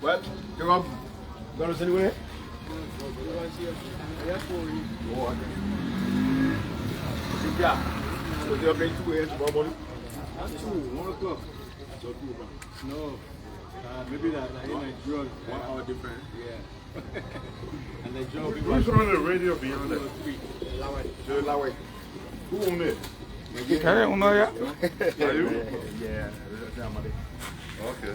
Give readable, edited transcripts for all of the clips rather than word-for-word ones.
What? You're up. Going to anywhere? Yeah. So you're going to where tomorrow morning? 1 o'clock. So 2 o'clock. No. Maybe that in Nigeria, 1 hour difference. Yeah. And the job. Who's on the radio beyond that? Lawe. Who owned it? Are you? Yeah. Okay.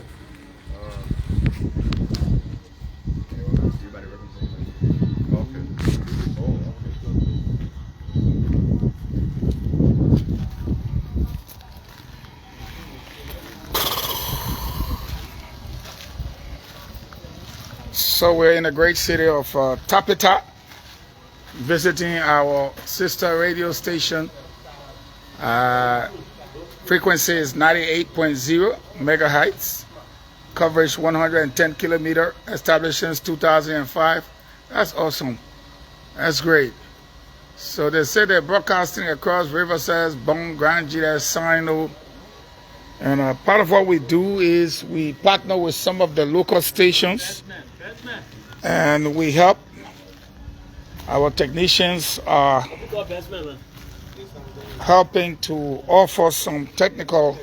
So we're in the great city of Tapita, visiting our sister radio station. Frequency is 98.0 megahertz. Coverage 110 kilometer. Established since 2005. That's awesome. That's great. So they say they're broadcasting across Riverside, Bon, Grand Gila, Sino. And part of what we do is we partner with some of the local stations. And we help. Our technicians are helping to offer some technical.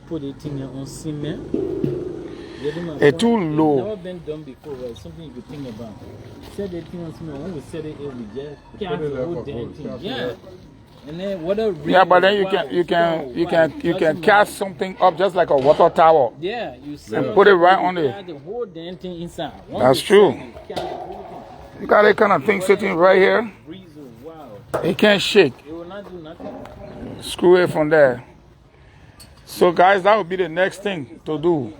Put it in your own cement. It's too low. Never been done before, but it's something you could think about. Set the thing on cement. When we set it, we just can't hold the thing. Yeah. And then whatever. Yeah, but then you can cast something up just like a water tower. Yeah, you set and put it right on it. The whole damn thing inside. That's true. You got that kind of thing sitting right here. It can't shake. It will not do nothing. Screw it from there. So guys, that would be the next thing to do.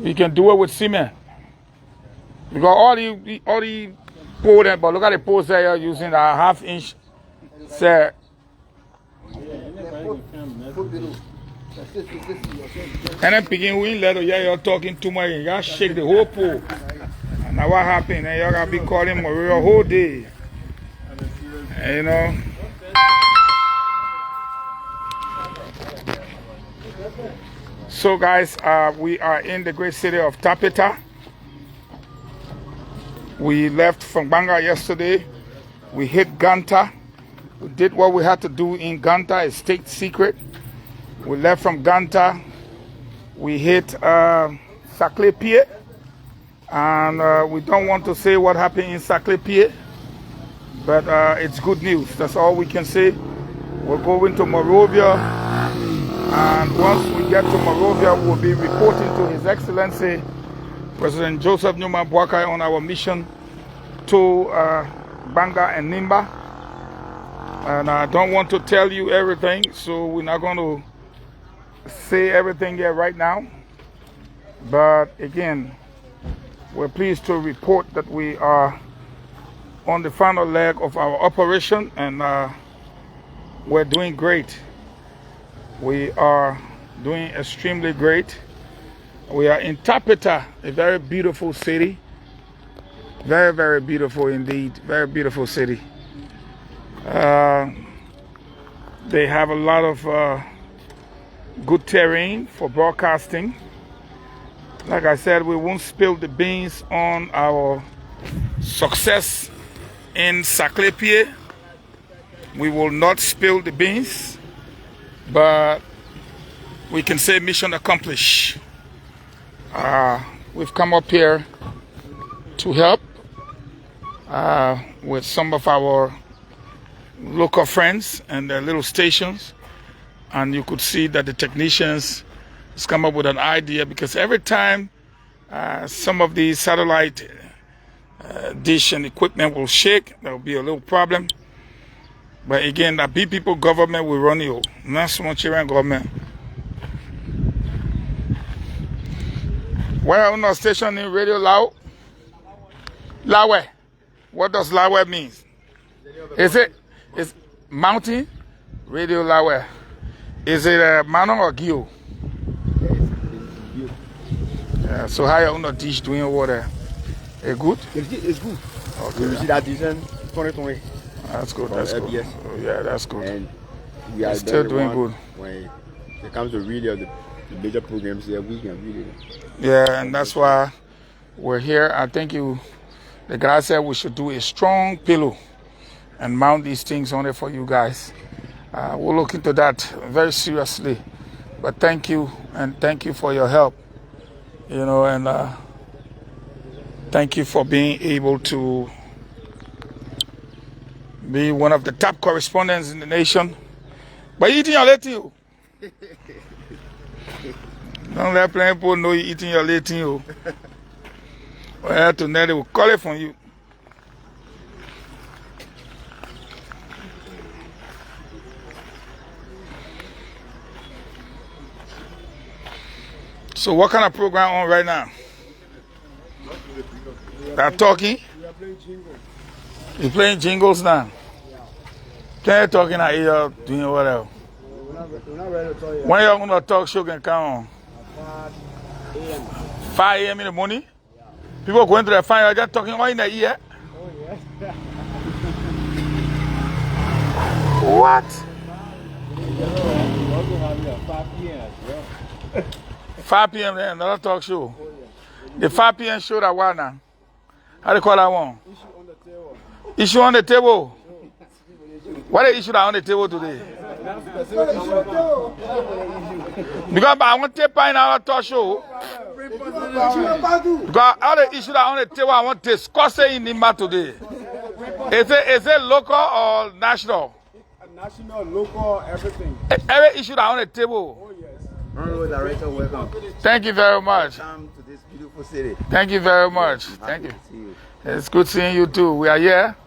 You can do it with cement. Because all the pole there, but look at the poles there you're using a half-inch set. And then begin with letter, yeah, you're talking too much, you shake the whole pole. And now what happened? And you're gonna be calling Maria a whole day. And, you know. So guys, we are in the great city of Tapita. We left from Banga yesterday. We hit Ganta. We did what we had to do in Ganta, it's state secret. We left from Ganta. We hit Saclay-Pied. And we don't want to say what happened in Saclay-Pied. But it's good news. That's all we can say. We're going to Monrovia. And once we get to Monrovia, we'll be reporting to His Excellency President Joseph Newman Boakai on our mission to Banga and Nimba. And I don't want to tell you everything, so we're not going to say everything here right now. But again, we're pleased to report that we are on the final leg of our operation, and we're doing great. We are doing extremely great. We are in Tapita, a very beautiful city. Very, very beautiful indeed. Very beautiful city. They have a lot of good terrain for broadcasting. Like I said, we won't spill the beans on our success in Saclay-Pied. We will not spill the beans. But we can say mission accomplished. We've come up here to help with some of our local friends and their little stations. And you could see that the technicians has come up with an idea, because every time some of these satellite dish and equipment will shake, there will be a little problem. But again, the big people government will run you, not so much Nigerian government. Where on our station in Radio Lao? Lawe. What does Lawe mean? Is mountain? Radio Lawe. Is it Manon or Gio? Yeah, so how your own dish doing over there? It's good? It's good. Okay. We receive that decent 2020. That's good, that's good. LBS. Oh, yeah, that's good. And we are It's still doing good. When it comes to really the major programs here, we can really. Yeah, and that's why we're here. I think the guy said we should do a strong pillow and mount these things on it for you guys. We'll look into that very seriously. But thank you, and thank you for your help. You know, and thank you for being able to be one of the top correspondents in the nation. But you eating your late you. Don't let plenty people know you eating your late you. Well, tonight they will call it from you. So what kind of program on right now? They're talking? We are playing jingles. You're playing jingles now? Can you talking at here doing whatever? We're not ready to talk yet. When you're going to talk show can come on? 5 a.m. 5 a.m. in the morning? People going to the fire, just talking all in the ear? Oh, yes. What? We also have here 5 p.m. as well. 5 p.m. then, another talk show. The 5 p.m. show that one now. How do you call that one? Issue on the table. Issue on the table. What is issue that on the table today? Because I want to take part in our talk show. Because all the issues that are on the table, I want to discuss it in Nimba today. Is it local or national? National, local, everything. Every issue that are on the table. Oh, yes. Honorable Director, welcome. Thank you very much. Welcome to this beautiful city. Thank you very much. Thank you. To see you. It's good seeing you too. We are here.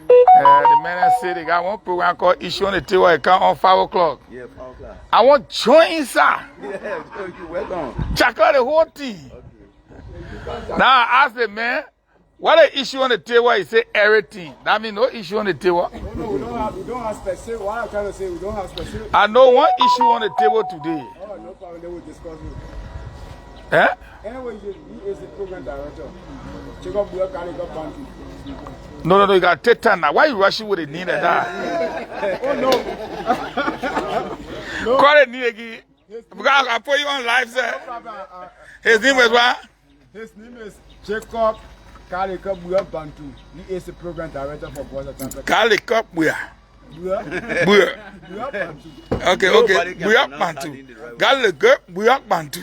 The men say they got one program called Issue on the Table. It come on 5 o'clock. Yeah, 5 o'clock. I want to join, sir. Yeah, you're welcome. Check out the whole thing. Now I ask the man, what the issue on the table? He say everything. That means no issue on the table. No, we don't have specific. What I'm trying to say, we don't have specific. I know one issue on the table today. Oh, no problem. They will discuss it. Eh? Anyway, he is the program director. Check up Buya Kalika Bantu. No, you got to take time now. Why you rushing with the knee like that? Oh, no. Call it knee again. Because I put you on live, sir. His name is what? His name is Jacob Kalika Buya Bantu. He is the program director for Bosa Tampa. Kalika Buya. Buya. Buya Bantu. Okay. Buya Bantu. Kalika Buya Bantu.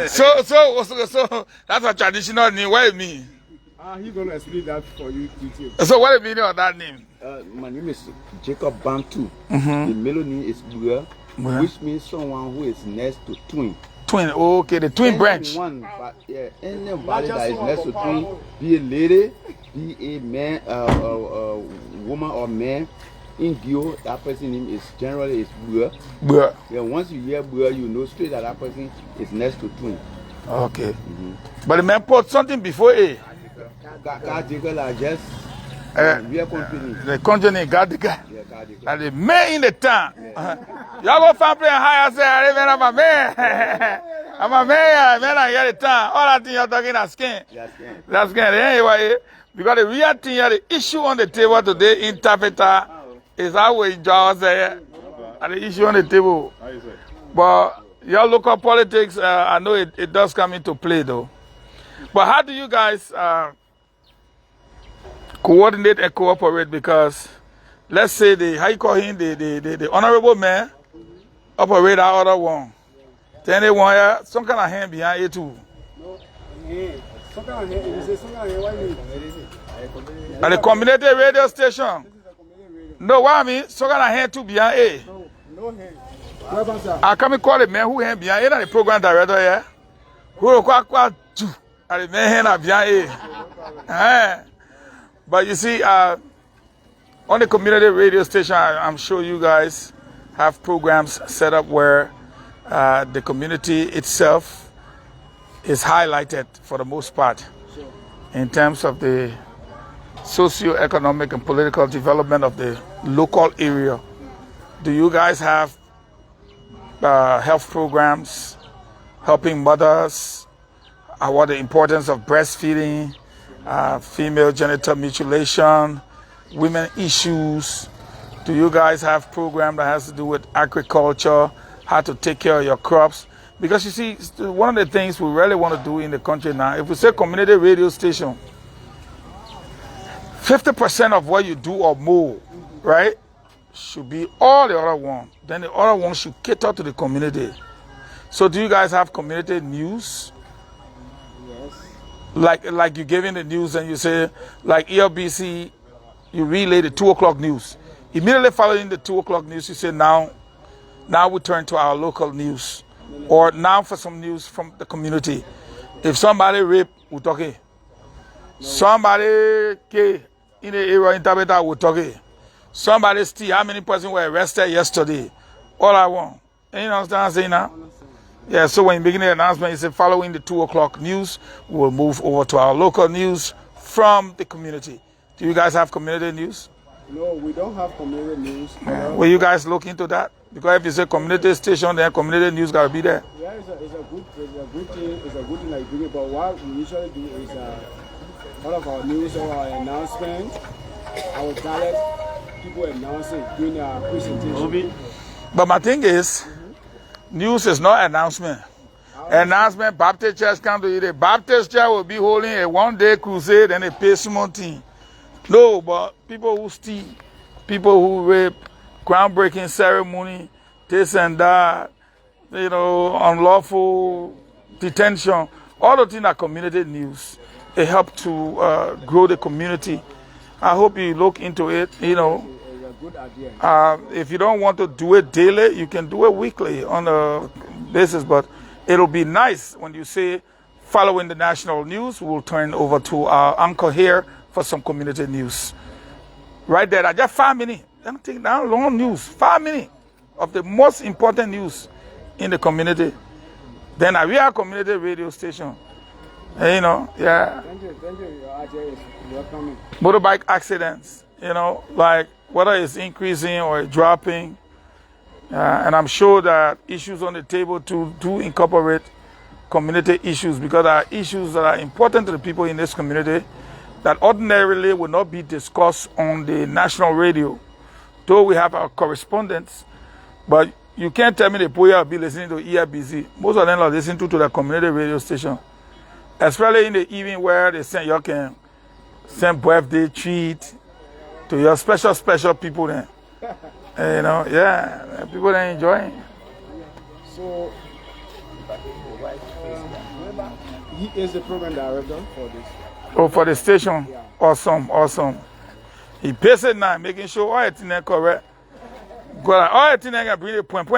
So that's a traditional name. What do you mean? He's going to explain that for you detail. So what is the meaning of that name? My name is Jacob Bantu. The middle name is Buya, which means someone who is next to twin. Twin, okay, the twin branch. Anybody that is next to twin, be a lady, be a man, woman or man, in Gio, that person's name is generally Buya. Buya. Yeah, once you hear Buya, you know straight that person is next to twin. Okay. But the man put something before A. Just we are company. The company got the guy. Yeah, Cardigan. And the man in the town. Y'all go find playing high and say, I'm a man. I'm a man. Man, I hear the town. All that thing you're talking is skin. That's skin. Anyway, because the real thing here, the issue on the table today in Tafeta is how we enjoy say and the issue on the table. But your local politics, I know it does come into play though. But how do you guys coordinate and cooperate? Because let's say how you call him, the honorable man operate that other one. Then they want some kind of hand behind it too. No, some kind of hand. You say some kind of hand, what do you mean? And the community radio station. This is a community radio. No, what I mean, some kind of hand too behind it. No hand. Welcome, sir. I come and call the man who hand behind it, and the program director here. Who quack two. And the man hand behind it. But you see, on the community radio station, I'm sure you guys have programs set up where the community itself is highlighted for the most part in terms of the socio-economic and political development of the local area. Do you guys have health programs helping mothers about the importance of breastfeeding, female genital mutilation, women issues. Do you guys have a program that has to do with agriculture, how to take care of your crops? Because you see, one of the things we really want to do in the country now, if we say community radio station, 50% of what you do or more, right, should be all the other one. Then the other one should cater to the community. So do you guys have community news? Yes. Like you give in the news and you say, like ELBC, you relay the 2 o'clock news. Immediately following the 2 o'clock news, you say, now we turn to our local news. Or now for some news from the community. If somebody rape, we're talking. Somebody in the area interpreter, we're talking. Somebody steal, how many persons were arrested yesterday? All I want. You know what I'm saying now? Yeah, so when you begin the announcement, you say following the 2 o'clock news, we'll move over to our local news from the community. Do you guys have community news? No, we don't have community news. Yeah. Will you guys look into that? Because if it's a community station, then community news got to be there. Yeah, it's a good thing. It's a good thing like doing it. But what we usually do is all of our news or our announcements, our dialect, people announcing, doing our presentation. But my thing is, news is not announcement. Announcement, Baptist church come to you. The Baptist church will be holding a one-day crusade and a pay small thing. No, but people who steal, people who rape, groundbreaking ceremony, this and that, you know, unlawful detention, all the things are community news. It helps to grow the community. I hope you look into it, you know. If you don't want to do it daily, you can do it weekly on a basis, but it'll be nice when you say, following the national news, we'll turn over to our uncle here for some community news. Right there, just 5 minutes. I don't think that long news. 5 minutes of the most important news in the community. Then we are a community radio station. And, you know, yeah. Thank you. Welcome. Motorbike accidents, you know, like whether it's increasing or dropping. And I'm sure that issues on the table do incorporate community issues, because there are issues that are important to the people in this community that ordinarily would not be discussed on the national radio. Though we have our correspondents, but you can't tell me the people will be listening to ERBC. Most of them are listening to the community radio station. Especially in the evening where they send, you can send birthday treat to your special people then. You know, yeah, people are enjoying. So, he is the program director for this. Oh, for the station? Yeah. Awesome. He pays it now, making sure all the things are correct. Because all the things can bring the point.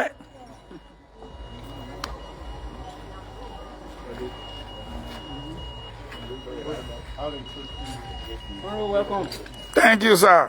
Welcome. Thank you, sir.